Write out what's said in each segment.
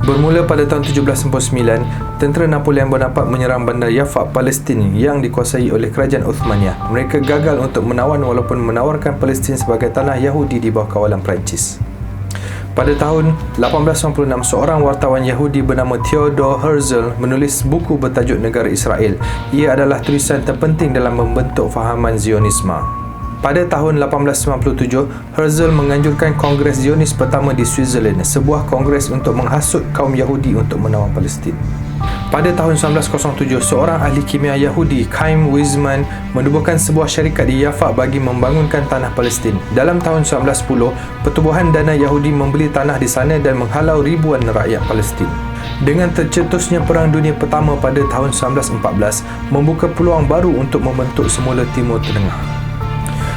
Bermula pada tahun 1799, tentera Napoleon Bonaparte menyerang bandar Jaffa, Palestin yang dikuasai oleh kerajaan Uthmaniyah. Mereka gagal untuk menawan walaupun menawarkan Palestin sebagai tanah Yahudi di bawah kawalan Perancis. Pada tahun 1896, seorang wartawan Yahudi bernama Theodor Herzl menulis buku bertajuk Negara Israel. Ia adalah tulisan terpenting dalam membentuk fahaman Zionisme. Pada tahun 1897, Herzl menganjurkan Kongres Zionis pertama di Switzerland, sebuah kongres untuk menghasut kaum Yahudi untuk menawan Palestin. Pada tahun 1907, seorang ahli kimia Yahudi, Chaim Weizmann, menubuhkan sebuah syarikat di Jaffa bagi membangunkan tanah Palestin. Dalam tahun 1910, pertubuhan dana Yahudi membeli tanah di sana dan menghalau ribuan rakyat Palestin. Dengan tercetusnya Perang Dunia Pertama pada tahun 1914, membuka peluang baru untuk membentuk semula Timur Tengah.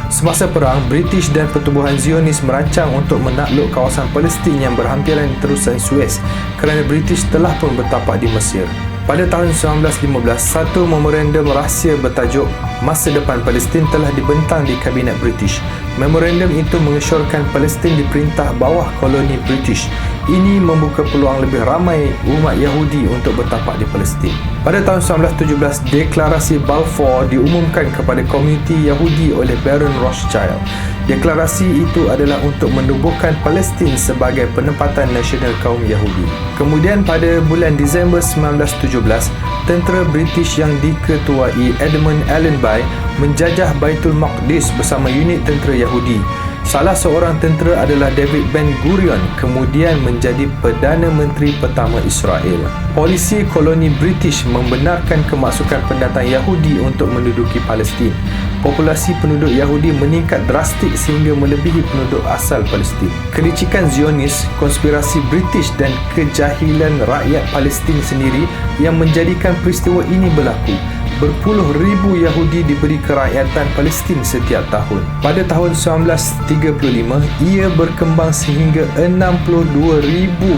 Semasa perang, British dan pertubuhan Zionis merancang untuk menakluk kawasan Palestin yang berhampiran di terusan Suez kerana British telah pun bertapak di Mesir. Pada tahun 1915, satu memorandum rahsia bertajuk Masa Depan Palestin telah dibentang di Kabinet British. Memorandum itu mengesyorkan Palestin di perintah bawah koloni British. Ini membuka peluang lebih ramai umat Yahudi untuk bertapak di Palestin. Pada tahun 1917, Deklarasi Balfour diumumkan kepada komuniti Yahudi oleh Baron Rothschild. Deklarasi itu adalah untuk menubuhkan Palestin sebagai penempatan nasional kaum Yahudi. Kemudian pada bulan Disember 1917, tentera British yang diketuai Edmund Allenby menjajah Baitul Maqdis bersama unit tentera Yahudi. Salah seorang tentera adalah David Ben-Gurion, kemudian menjadi Perdana Menteri pertama Israel. Polisi koloni British membenarkan kemasukan pendatang Yahudi untuk menduduki Palestin. Populasi penduduk Yahudi meningkat drastik sehingga melebihi penduduk asal Palestin. Kelicikan Zionis, konspirasi British dan kejahilan rakyat Palestin sendiri yang menjadikan peristiwa ini berlaku. Berpuluh ribu Yahudi diberi kerakyatan Palestin setiap tahun. Pada tahun 1935, ia berkembang sehingga 62,000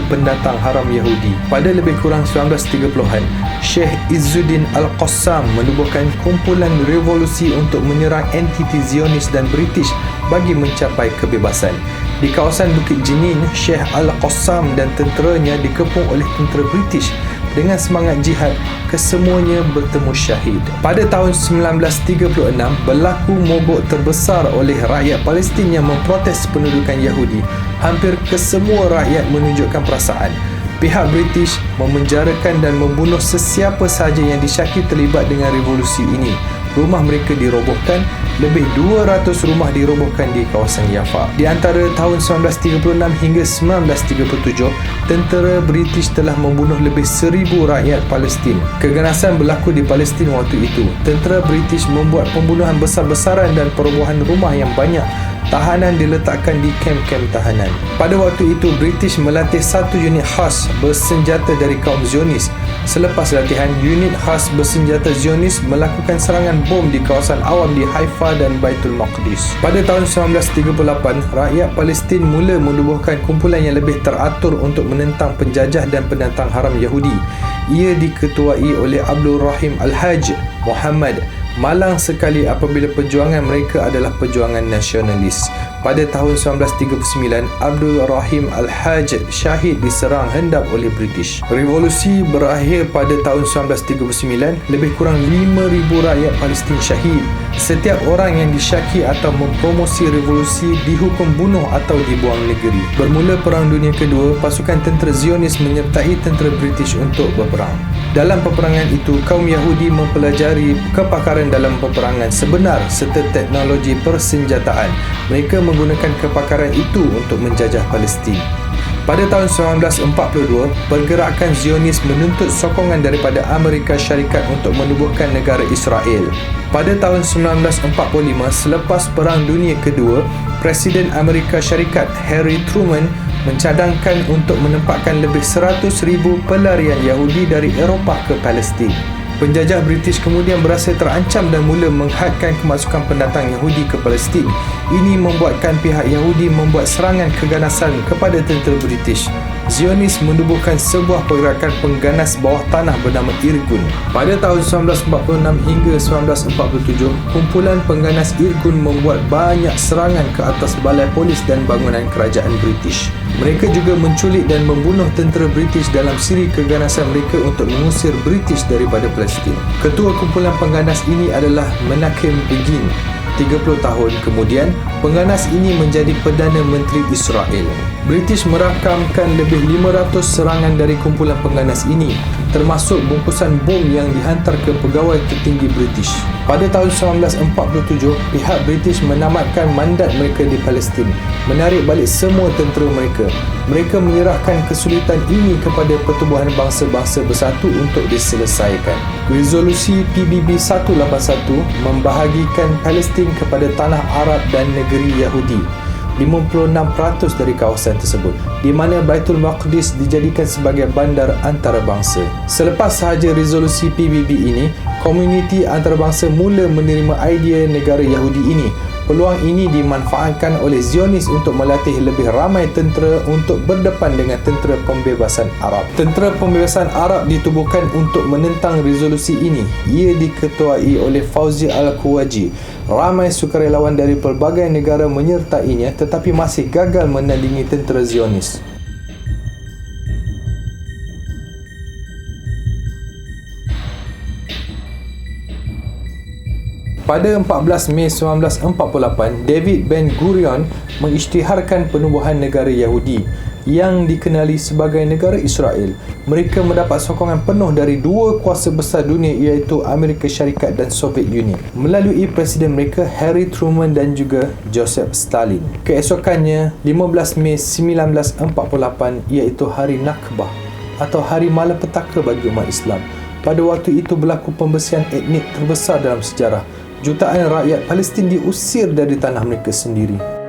pendatang haram Yahudi. Pada lebih kurang 1930-an, Syekh Izzuddin Al-Qassam menubuhkan kumpulan revolusi untuk menyerang entiti Zionis dan British bagi mencapai kebebasan. Di kawasan Bukit Jenin, Syekh Al-Qassam dan tenteranya dikepung oleh tentera British. Dengan semangat jihad, kesemuanya bertemu syahid. Pada tahun 1936, berlaku mogok terbesar oleh rakyat Palestin yang memprotes pendudukan Yahudi. Hampir kesemua rakyat menunjukkan perasaan. Pihak British memenjarakan dan membunuh sesiapa sahaja yang disyaki terlibat dengan revolusi ini. Rumah mereka dirobohkan, lebih 200 rumah dirobohkan di kawasan Jaffa. Di antara tahun 1936 hingga 1937, tentera British telah membunuh lebih 1,000 rakyat Palestin. Keganasan berlaku di Palestin waktu itu. Tentera British membuat pembunuhan besar-besaran dan perobohan rumah yang banyak. Tahanan diletakkan di kem-kem tahanan. Pada waktu itu, British melatih satu unit khas bersenjata dari kaum Zionis. Selepas latihan, unit khas bersenjata Zionis melakukan serangan bom di kawasan awam di Haifa dan Baitul Maqdis. Pada tahun 1938, rakyat Palestin mula menubuhkan kumpulan yang lebih teratur untuk menentang penjajah dan pendatang haram Yahudi. Ia diketuai oleh Abdul Rahim Al-Hajj Muhammad. Malang sekali apabila perjuangan mereka adalah perjuangan nasionalis. Pada tahun 1939, Abdul Rahim Al-Hajj syahid diserang hendap oleh British. Revolusi berakhir pada tahun 1939, lebih kurang 5,000 rakyat Palestin syahid. Setiap orang yang disyaki atau mempromosi revolusi dihukum bunuh atau dibuang negeri. Bermula Perang Dunia Kedua, pasukan tentera Zionis menyertai tentera British untuk berperang. Dalam peperangan itu, kaum Yahudi mempelajari kepakaran dalam peperangan sebenar serta teknologi persenjataan. Mereka menggunakan kepakaran itu untuk menjajah Palestin. Pada tahun 1942, pergerakan Zionis menuntut sokongan daripada Amerika Syarikat untuk menubuhkan negara Israel. Pada tahun 1945, selepas Perang Dunia Kedua, Presiden Amerika Syarikat Harry Truman mencadangkan untuk menempatkan lebih 100,000 pelarian Yahudi dari Eropah ke Palestin. Penjajah British kemudian berasa terancam dan mula menghadkan kemasukan pendatang Yahudi ke Palestin. Ini membuatkan pihak Yahudi membuat serangan keganasan kepada tentera British. Zionis menubuhkan sebuah pergerakan pengganas bawah tanah bernama Irgun. Pada tahun 1946 hingga 1947, kumpulan pengganas Irgun membuat banyak serangan ke atas balai polis dan bangunan kerajaan British. Mereka juga menculik dan membunuh tentera British dalam siri keganasan mereka untuk mengusir British daripada Palestin. Ketua kumpulan pengganas ini adalah Menachem Begin. 30 tahun kemudian, pengganas ini menjadi Perdana Menteri Israel. British merakamkan lebih 500 serangan dari kumpulan pengganas ini, termasuk bungkusan bom yang dihantar ke pegawai tertinggi British. Pada tahun 1947, pihak British menamatkan mandat mereka di Palestin, menarik balik semua tentera mereka. Mereka menyerahkan kesulitan ini kepada Pertubuhan Bangsa-Bangsa Bersatu untuk diselesaikan. Resolusi PBB 181 membahagikan Palestin kepada tanah Arab dan negeri Yahudi, 56% dari kawasan tersebut, di mana Baitul Maqdis dijadikan sebagai bandar antarabangsa. Selepas sahaja resolusi PBB ini, komuniti antarabangsa mula menerima idea negara Yahudi ini. Peluang ini dimanfaatkan oleh Zionis untuk melatih lebih ramai tentera untuk berdepan dengan tentera pembebasan Arab. Tentera pembebasan Arab ditubuhkan untuk menentang resolusi ini. Ia diketuai oleh Fauzi Al-Kuwaji. Ramai sukarelawan dari pelbagai negara menyertainya tetapi masih gagal menandingi tentera Zionis. Pada 14 Mei 1948, David Ben-Gurion mengisytiharkan penubuhan negara Yahudi yang dikenali sebagai negara Israel. Mereka mendapat sokongan penuh dari dua kuasa besar dunia iaitu Amerika Syarikat dan Soviet Union melalui presiden mereka Harry Truman dan juga Joseph Stalin. Keesokannya, 15 Mei 1948 iaitu Hari Nakbah atau Hari Malapetaka bagi umat Islam. Pada waktu itu berlaku pembersihan etnik terbesar dalam sejarah. Jutaan rakyat Palestin diusir dari tanah mereka sendiri.